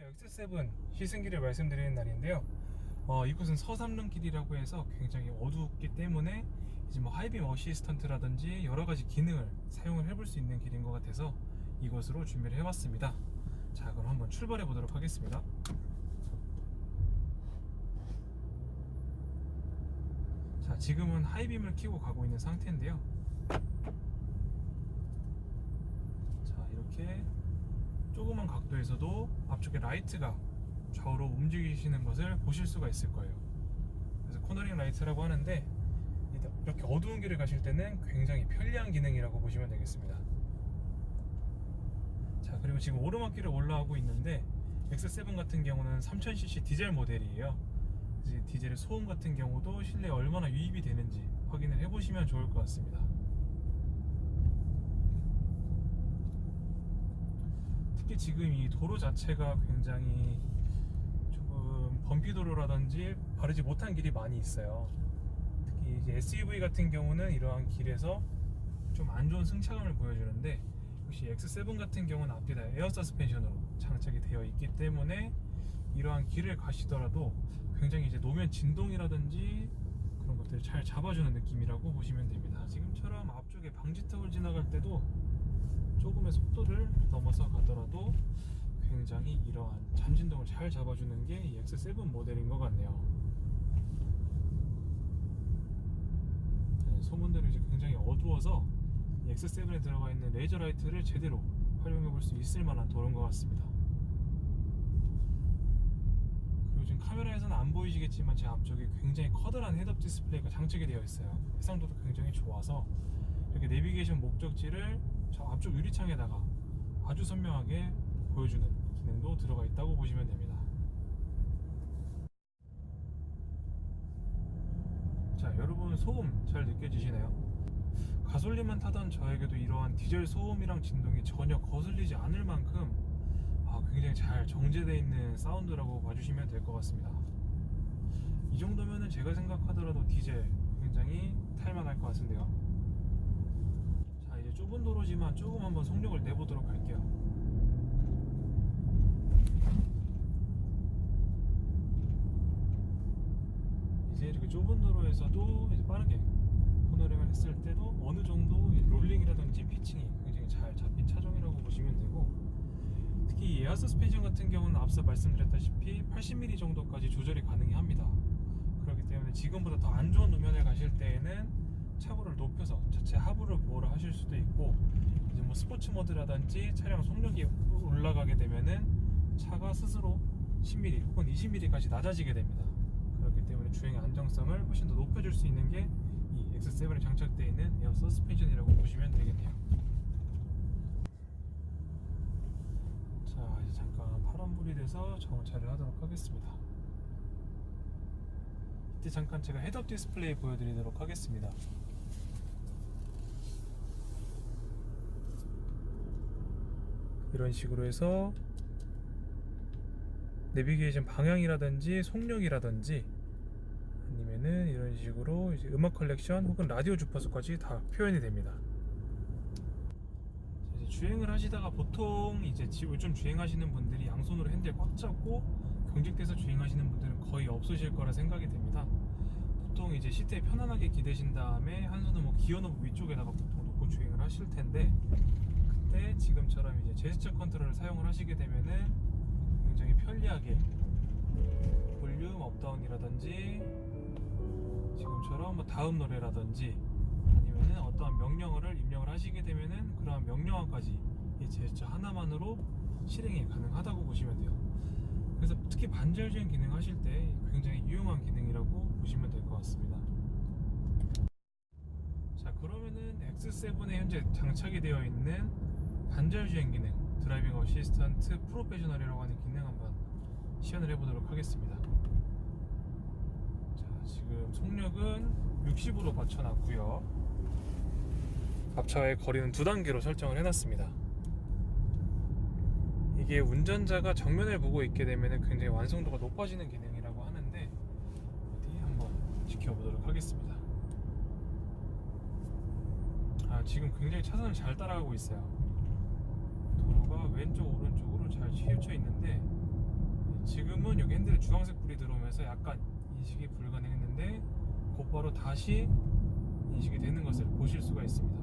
X7 시승기를 말씀드리는 날인데요. 이곳은 서삼릉 길이라고 해서 굉장히 어둡기 때문에 이제 뭐 하이빔 어시스턴트라든지 여러 가지 기능을 사용을 해볼 수 있는 길인 것 같아서 이곳으로 준비를 해봤습니다. 자, 그럼 한번 출발해 보도록 하겠습니다. 자, 지금은 하이빔을 켜고 가고 있는 상태인데요. 자, 이렇게 조그만 각도에서도 앞쪽에 라이트가 좌우로 움직이시는 것을 보실 수가 있을 거예요. 그래서 코너링 라이트라고 하는데 이렇게 어두운 길을 가실 때는 굉장히 편리한 기능이라고 보시면 되겠습니다. 자, 그리고 지금 오르막길을 올라가고 있는데 X7 같은 경우는 3000cc 디젤 모델이에요. 이제 디젤의 소음 같은 경우도 실내에 얼마나 유입이 되는지 확인을 해보시면 좋을 것 같습니다. 특히 지금 이 도로 자체가 굉장히 조금 범피 도로라든지 바르지 못한 길이 많이 있어요. 특히 이제 SUV 같은 경우는 이러한 길에서 좀 안 좋은 승차감을 보여주는데, 역시 X7 같은 경우는 앞뒤 다 에어 서스펜션으로 장착이 되어 있기 때문에 이러한 길을 가시더라도 굉장히 이제 노면 진동이라든지 그런 것들을 잘 잡아주는 느낌이라고 보시면 됩니다. 지금처럼 앞쪽에 방지턱을 지나갈 때도 조금의 속도를 넘어서 가더라도 굉장히 이러한 잠진동을 잘 잡아주는 게 이 X7 모델인 것 같네요. 네, 소문대로 이제 굉장히 어두워서 이 X7에 들어가 있는 레이저 라이트를 제대로 활용해 볼 수 있을 만한 도로인 것 같습니다. 그리고 지금 카메라에서는 안 보이시겠지만 제 앞쪽에 굉장히 커다란 헤드업 디스플레이가 장착이 되어 있어요. 해상도도 굉장히 좋아서 이렇게 내비게이션 목적지를 저 앞쪽 유리창에다가 아주 선명하게 보여주는 기능도 들어가 있다고 보시면 됩니다. 자, 여러분 소음 잘 느껴지시나요? 가솔린만 타던 저에게도 이러한 디젤 소음이랑 진동이 전혀 거슬리지 않을 만큼 굉장히 잘 정제되어 있는 사운드라고 봐주시면 될 것 같습니다. 이 정도면은 제가 생각하더라도 디젤 굉장히 탈만할 것 같은데요. 자, 이제 좁은 도로지만 조금 한번 속력을 내보도록 할게요. 이제 이렇게 좁은 도로에서도 이제 빠르게 코너링을 했을 때도 어느 정도 롤링이라든지 피칭이 굉장히 잘 잡힌 차종이라고 보시면 되고, 특히 에어 서스펜션 같은 경우는 앞서 말씀드렸다시피 80mm 정도까지 조절이 가능합니다. 그렇기 때문에 지금보다 더 안 좋은 노면을 가실 때에는 차고를 높여서 자체 하부를 보호를 하실 수도 있고, 이제 뭐 스포츠 모드라든지 차량 속력이 올라가게 되면은 차가 스스로 10mm 혹은 20mm까지 낮아지게 됩니다. 그렇기 때문에 주행의 안정성을 훨씬 더 높여줄 수 있는 게 이 X7에 장착되어 있는 에어 서스펜션이라고 보시면 되겠네요. 자, 이제 잠깐 파란불이 돼서 정차를 하도록 하겠습니다. 이때 잠깐 제가 헤드업 디스플레이 보여드리도록 하겠습니다. 이런 식으로 해서 내비게이션 방향이라든지 속력이라든지 아니면은 이런 식으로 이제 음악 컬렉션 혹은 라디오 주파수까지 다 표현이 됩니다. 이제 주행을 하시다가 보통 이제 요즘 주행하시는 분들이 양손으로 핸들 꽉 잡고 경직돼서 주행하시는 분들은 거의 없으실 거라 생각이 됩니다. 보통 이제 시트에 편안하게 기대신 다음에 한 손은 뭐 기어 노브 위쪽에다가 보통 놓고 주행을 하실 텐데, 그때 지금처럼 이제 제스처 컨트롤을 사용을 하시게 되면은 굉장히 편리하게 볼륨 업다운이라든지 지금처럼 뭐 다음 노래라든지 아니면은 어떠한 명령어를 입력을 하시게 되면은 그러한 명령어까지 이 제스처 하나만으로 실행이 가능하다고 보시면 돼요. 그래서 특히 반절 주행 기능 하실 때 굉장히 유용한 기능이라고 보시면 될 것 같습니다. 자, 그러면은 X7에 현재 장착이 되어 있는 반절 주행 기능 드라이빙 어시스턴트 프로페셔널이라고 하는 기능 한번 시연을 해보도록 하겠습니다. 자, 지금 속력은 60으로 맞춰놨고요. 앞차와의 거리는 2단계로 설정을 해놨습니다. 이게 운전자가 정면을 보고 있게 되면 굉장히 완성도가 높아지는 기능이라고 하는데, 어디 한번 지켜보도록 하겠습니다. 지금 굉장히 차선을 잘 따라가고 있어요. 도로가 왼쪽 오른쪽으로 잘 치우쳐 있는데 지금은 여기 핸들에 주황색 불이 들어오면서 약간 인식이 불가능했는데 곧바로 다시 인식이 되는 것을 보실 수가 있습니다.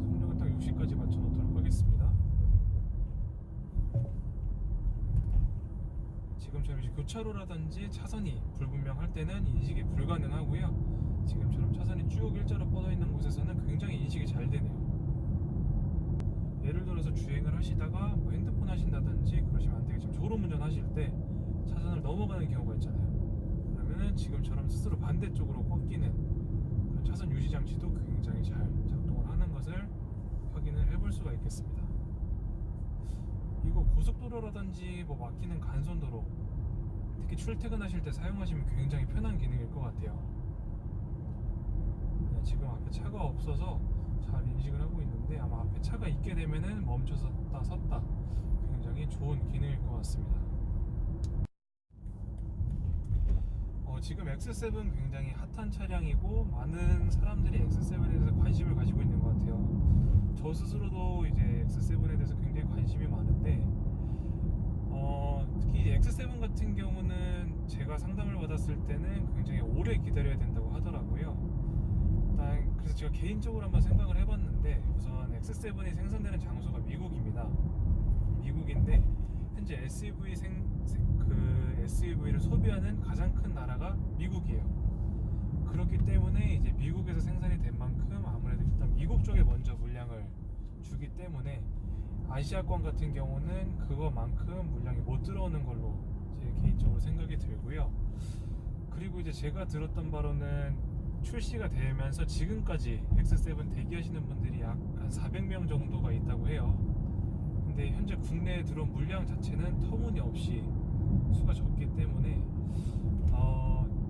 속력은 딱 60까지 맞춰 놓도록 하겠습니다. 지금처럼 이제 교차로라든지 차선이 불분명할 때는 인식이 불가능하고요. 지금처럼 차선이 쭉 일자로 뻗어 있는 곳에서는 굉장히 인식이 잘 되네요. 예를 들어서 주행을 하시다가 뭐 핸드폰 하신다든지 그러시면 안 되겠지만 졸음운전 하실 때 차선을 넘어가는 경우가 있잖아요. 그러면은 지금처럼 스스로 반대쪽으로 꺾이는 그런 차선 유지 장치도 굉장히 잘 작동을 하는 것을 확인을 해볼 수가 있겠습니다. 이거 고속도로라든지 뭐 막히는 간선도로, 특히 출퇴근하실 때 사용하시면 굉장히 편한 기능일 것 같아요. 지금 앞에 차가 없어서 잘 인식을 하고 있는데 아마 앞에 차가 있게 되면은 멈춰섰다 섰다 굉장히 좋은 기능일 것 같습니다. 지금 X7 굉장히 핫한 차량이고 많은 사람들이 X7에 대해서 관심을 가지고 있는 것 같아요. 저 스스로도 이제 X7에 대해서 굉장히 관심이 많은데 특히 이제 X7 같은 경우는 제가 상담을 받았을 때는 굉장히 오래 기다려야 된다고 하더라고요. 일단 그래서 제가 개인적으로 한번 생각을 해봤는데 우선 X7이 생산되는 장소가 미국입니다. 미국인데 현재 SUV를 소비하는 가장 큰 나라가 미국이에요. 그렇기 때문에 이제 미국에서 생산이 된 만큼 아무래도 일단 미국 쪽에 먼저 물량을 주기 때문에 아시아권 같은 경우는 그거만큼 물량이 못 들어오는 걸로 제 개인적으로 생각이 들고요. 그리고 이제 제가 들었던 바로는 출시가 되면서 지금까지 X7 대기하시는 분들이 약 한 400명 정도가 있다고 해요. 근데 현재 국내에 들어온 물량 자체는 터무니없이 수가 적기 때문에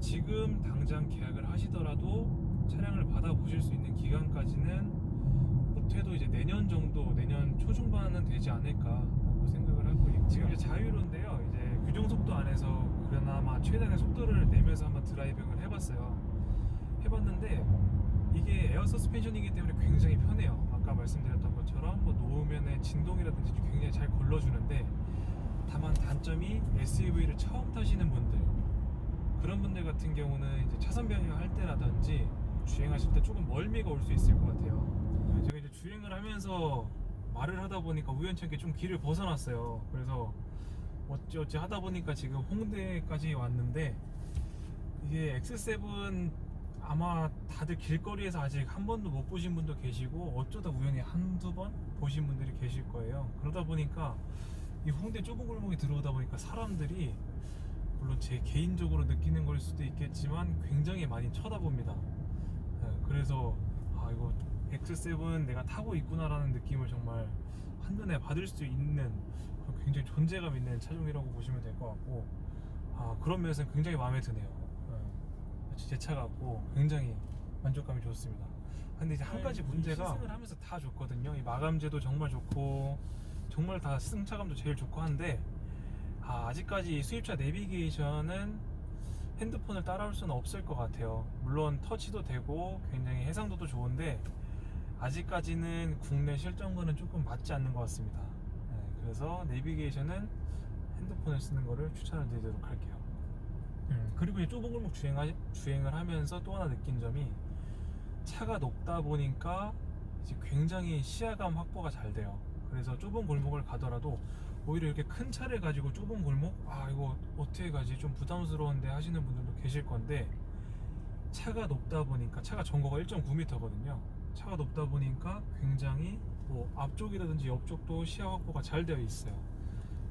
지금 당장 계약을 하시더라도 차량을 받아보실 수 있는 기간까지는 못해도 이제 내년 정도, 내년 초중반은 되지 않을까라고 생각을 하고 있고, 지금 이제 자유로인데요. 이제 규정속도 안에서 그나마 최단의 속도를 내면서 한번 드라이빙을 해봤는데 이게 에어 서스펜션이기 때문에 굉장히 편해요. 아까 말씀드렸던 것처럼 뭐 놓으면은 진동이라든지 굉장히 잘 걸러주는데, 다만 단점이 SUV를 처음 타시는 분들, 그런 분들 같은 경우는 이제 차선 변경할 때라든지 주행하실 때 조금 멀미가 올 수 있을 것 같아요. 제가 이제 주행을 하면서 말을 하다 보니까 우연찮게 좀 길을 벗어났어요. 그래서 어찌어찌 하다 보니까 지금 홍대까지 왔는데, 이게 X7 아마 다들 길거리에서 아직 한 번도 못 보신 분도 계시고 어쩌다 우연히 한두 번 보신 분들이 계실 거예요. 그러다 보니까 이 홍대 좁은 골목에 들어오다 보니까 사람들이, 물론 제 개인적으로 느끼는 걸 수도 있겠지만 굉장히 많이 쳐다봅니다. 그래서 이거 X7 내가 타고 있구나라는 느낌을 정말 한눈에 받을 수 있는 굉장히 존재감 있는 차종이라고 보시면 될 것 같고, 그런 면에서는 굉장히 마음에 드네요. 제 차 같고 굉장히 만족감이 좋습니다. 근데 이제 한 가지 문제가, 시승을 하면서 다 좋거든요. 이 마감재도 정말 좋고 정말 다 승차감도 제일 좋고 한데 아직까지 수입차 내비게이션은 핸드폰을 따라올 수는 없을 것 같아요. 물론 터치도 되고 굉장히 해상도도 좋은데 아직까지는 국내 실정과는 조금 맞지 않는 것 같습니다. 그래서 내비게이션은 핸드폰을 쓰는 거를 추천을 드리도록 할게요. 그리고 이제 좁은 골목 주행을 하면서 또 하나 느낀 점이, 차가 높다 보니까 이제 굉장히 시야감 확보가 잘 돼요. 그래서 좁은 골목을 가더라도 오히려 이렇게 큰 차를 가지고 좁은 골목, 이거 어떻게 가지, 좀 부담스러운데 하시는 분들도 계실 건데, 차가 높다 보니까, 차가 전고가 1.9m거든요 차가 높다 보니까 굉장히 뭐 앞쪽이라든지 옆쪽도 시야 확보가 잘 되어 있어요.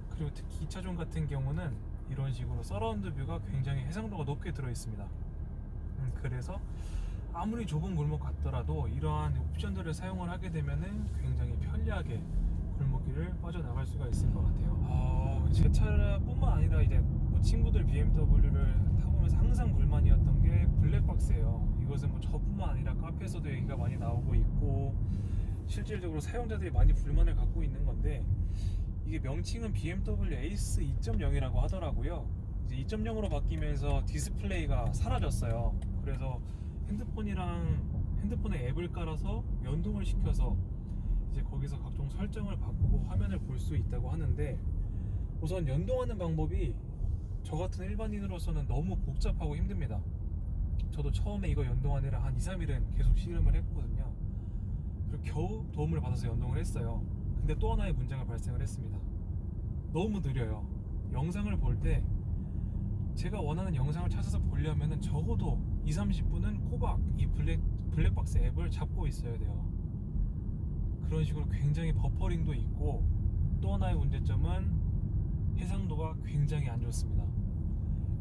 그리고 특히 이 차종 같은 경우는 이런 식으로 서라운드 뷰가 굉장히 해상도가 높게 들어 있습니다. 그래서 아무리 좁은 골목 같더라도 이러한 옵션들을 사용을 하게 되면은 굉장히 편리하게 골목길을 빠져나갈 수가 있을 것 같아요. 제 차뿐만 아니라 이제 뭐 친구들 BMW를 타보면서 항상 불만이었던 게 블랙박스예요. 이것은 뭐 저뿐만 아니라 카페에서도 얘기가 많이 나오고 있고 실질적으로 사용자들이 많이 불만을 갖고 있는 건데, 이게 명칭은 BMW 에이스 2.0이라고 하더라고요. 이제 2.0으로 바뀌면서 디스플레이가 사라졌어요. 그래서 핸드폰에 앱을 깔아서 연동을 시켜서 이제 거기서 각종 설정을 바꾸고 화면을 볼 수 있다고 하는데, 우선 연동하는 방법이 저 같은 일반인으로서는 너무 복잡하고 힘듭니다. 저도 처음에 이거 연동하느라 한 2, 3일은 계속 씨름을 했거든요. 그리고 겨우 도움을 받아서 연동을 했어요. 근데 또 하나의 문제가 발생을 했습니다. 너무 느려요. 영상을 볼 때 제가 원하는 영상을 찾아서 보려면 적어도 2, 30분은 꼬박 이 블랙박스 앱을 잡고 있어야 돼요. 그런 식으로 굉장히 버퍼링도 있고, 또 하나의 문제점은 해상도가 굉장히 안 좋습니다.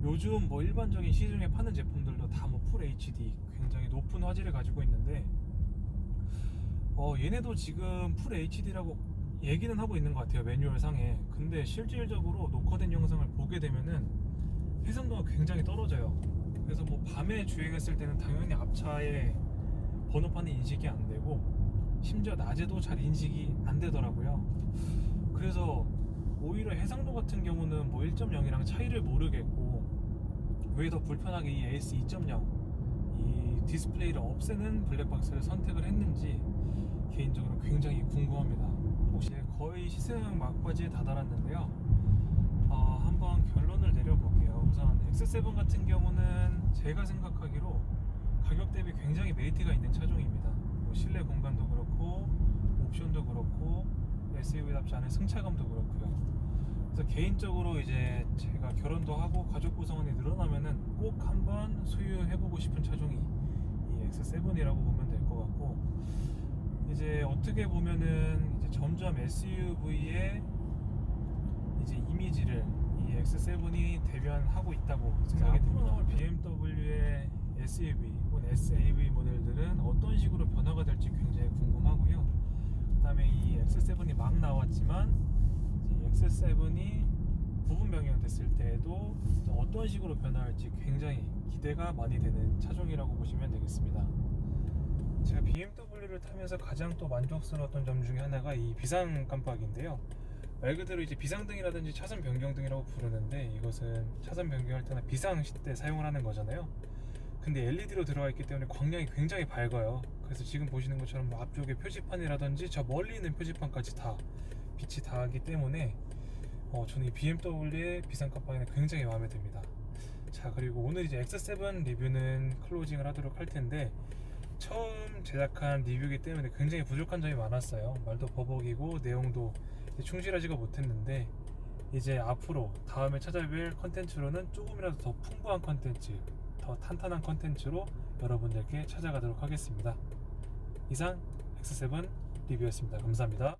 요즘 뭐 일반적인 시중에 파는 제품들도 다 뭐 풀 HD 굉장히 높은 화질을 가지고 있는데 얘네도 지금 풀 HD라고 얘기는 하고 있는 것 같아요, 매뉴얼 상에. 근데 실질적으로 녹화된 영상을 보게 되면은 해상도가 굉장히 떨어져요. 그래서 뭐 밤에 주행했을 때는 당연히 앞차의 번호판이 인식이 안 되고, 심지어 낮에도 잘 인식이 안 되더라고요. 그래서 오히려 해상도 같은 경우는 뭐 1.0이랑 차이를 모르겠고, 왜 더 불편하게 이 AS 2.0 이 디스플레이를 없애는 블랙박스를 선택을 했는지 개인적으로 굉장히 궁금합니다. 혹시 거의 시승 막바지에 다다랐는데요. 한번 결론을 내려볼게요. 우선 X7 같은 경우는 제가 생각하기로 가격 대비 굉장히 메리트가 있는 차종입니다. 뭐 실내 공간도 그렇고 옵션도 그렇고 SUV답지 않은 승차감도 그렇고요. 그래서 개인적으로 이제 제가 결혼도 하고 가족 구성원이 늘어나면은 꼭 한번 소유해보고 싶은 차종이 이 X7이라고 보면 될 것 같고, 이제 어떻게 보면은 이제 점점 SUV의 이제 이미지를 이 X7이 대변하고 있다고 생각이 듭니다. BMW의 SUV 혹은 SAV 모델들은 어떤 식으로 변화가 될지 굉장히 궁금하고요. 그 다음에 이 X7이 막 나왔지만 이 X7이 부분 변경됐을 때에도 어떤 식으로 변화할지 굉장히 기대가 많이 되는 차종이라고 보시면 되겠습니다. 제가 BMW를 타면서 가장 또 만족스러웠던 점 중에 하나가 이 비상 깜빡인데요. 말 그대로 이제 비상등이라든지 차선 변경등이라고 부르는데, 이것은 차선 변경할 때나 비상 시때 사용을 하는 거잖아요. 근데 LED로 들어가 있기 때문에 광량이 굉장히 밝아요. 그래서 지금 보시는 것처럼 뭐 앞쪽에 표지판이라든지 저 멀리 있는 표지판까지 다 빛이 닿기 때문에 저는 이 BMW의 비상 깜빡이는 굉장히 마음에 듭니다. 자, 그리고 오늘 이제 X7 리뷰는 클로징을 하도록 할 텐데, 처음 제작한 리뷰이기 때문에 굉장히 부족한 점이 많았어요. 말도 버벅이고 내용도 충실하지가 못했는데, 이제 앞으로 다음에 찾아뵐 컨텐츠로는 조금이라도 더 풍부한 컨텐츠, 더 탄탄한 컨텐츠로 여러분들께 찾아가도록 하겠습니다. 이상 X7 리뷰였습니다. 감사합니다.